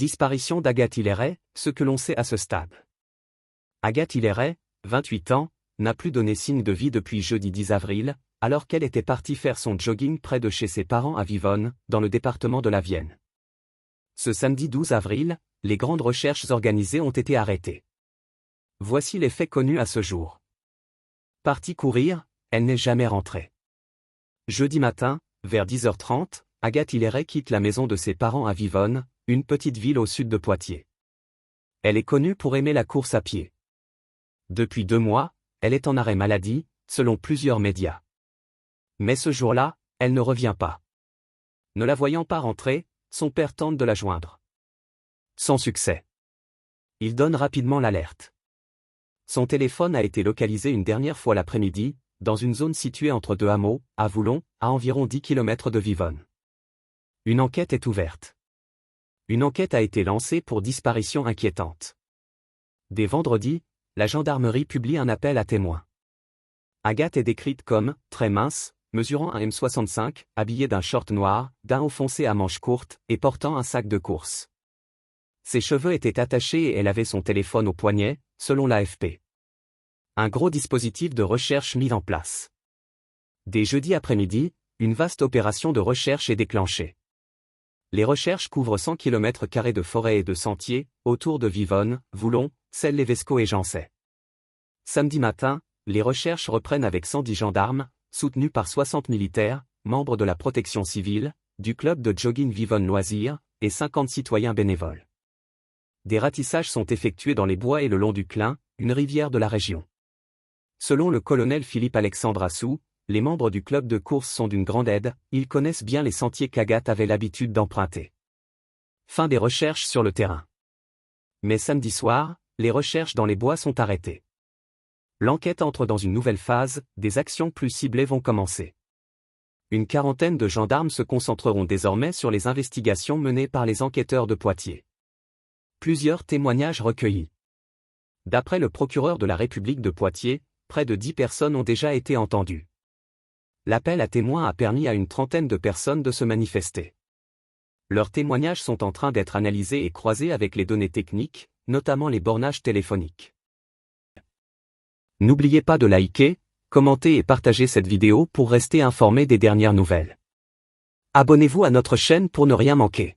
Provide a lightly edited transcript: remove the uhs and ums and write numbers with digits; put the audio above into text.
Disparition d'Agathe Hilleret, ce que l'on sait à ce stade. Agathe Hilleret, 28 ans, n'a plus donné signe de vie depuis jeudi 10 avril, alors qu'elle était partie faire son jogging près de chez ses parents à Vivonne, dans le département de la Vienne. Ce samedi 12 avril, les grandes recherches organisées ont été arrêtées. Voici les faits connus à ce jour. Partie courir, elle n'est jamais rentrée. Jeudi matin, vers 10h30, Agathe Hilleret quitte la maison de ses parents à Vivonne, une petite ville au sud de Poitiers. Elle est connue pour aimer la course à pied. Depuis 2 mois, elle est en arrêt maladie, selon plusieurs médias. Mais ce jour-là, elle ne revient pas. Ne la voyant pas rentrer, son père tente de la joindre. Sans succès. Il donne rapidement l'alerte. Son téléphone a été localisé une dernière fois l'après-midi, dans une zone située entre 2 hameaux, à Voulon, à environ 10 km de Vivonne. Une enquête est ouverte. Une enquête a été lancée pour disparition inquiétante. Dès vendredi, la gendarmerie publie un appel à témoins. Agathe est décrite comme très mince, mesurant 1,65 m, habillée d'un short noir, d'un haut foncé à manches courtes et portant un sac de course. Ses cheveux étaient attachés et elle avait son téléphone au poignet, selon l'AFP. Un gros dispositif de recherche mis en place. Dès jeudi après-midi, une vaste opération de recherche est déclenchée. Les recherches couvrent 100 km² de forêt et de sentiers, autour de Vivonne, Voulon, Celles-lès-Vesco et Jancet. Samedi matin, les recherches reprennent avec 110 gendarmes, soutenus par 60 militaires, membres de la protection civile, du club de jogging Vivonne Loisirs, et 50 citoyens bénévoles. Des ratissages sont effectués dans les bois et le long du Clin, une rivière de la région. Selon le colonel Philippe-Alexandre Assou, les membres du club de course sont d'une grande aide, ils connaissent bien les sentiers qu'Agathe avait l'habitude d'emprunter. Fin des recherches sur le terrain. Mais samedi soir, les recherches dans les bois sont arrêtées. L'enquête entre dans une nouvelle phase, des actions plus ciblées vont commencer. Une quarantaine de gendarmes se concentreront désormais sur les investigations menées par les enquêteurs de Poitiers. Plusieurs témoignages recueillis. D'après le procureur de la République de Poitiers, près de 10 personnes ont déjà été entendues. L'appel à témoins a permis à une trentaine de personnes de se manifester. Leurs témoignages sont en train d'être analysés et croisés avec les données techniques, notamment les bornages téléphoniques. N'oubliez pas de liker, commenter et partager cette vidéo pour rester informé des dernières nouvelles. Abonnez-vous à notre chaîne pour ne rien manquer.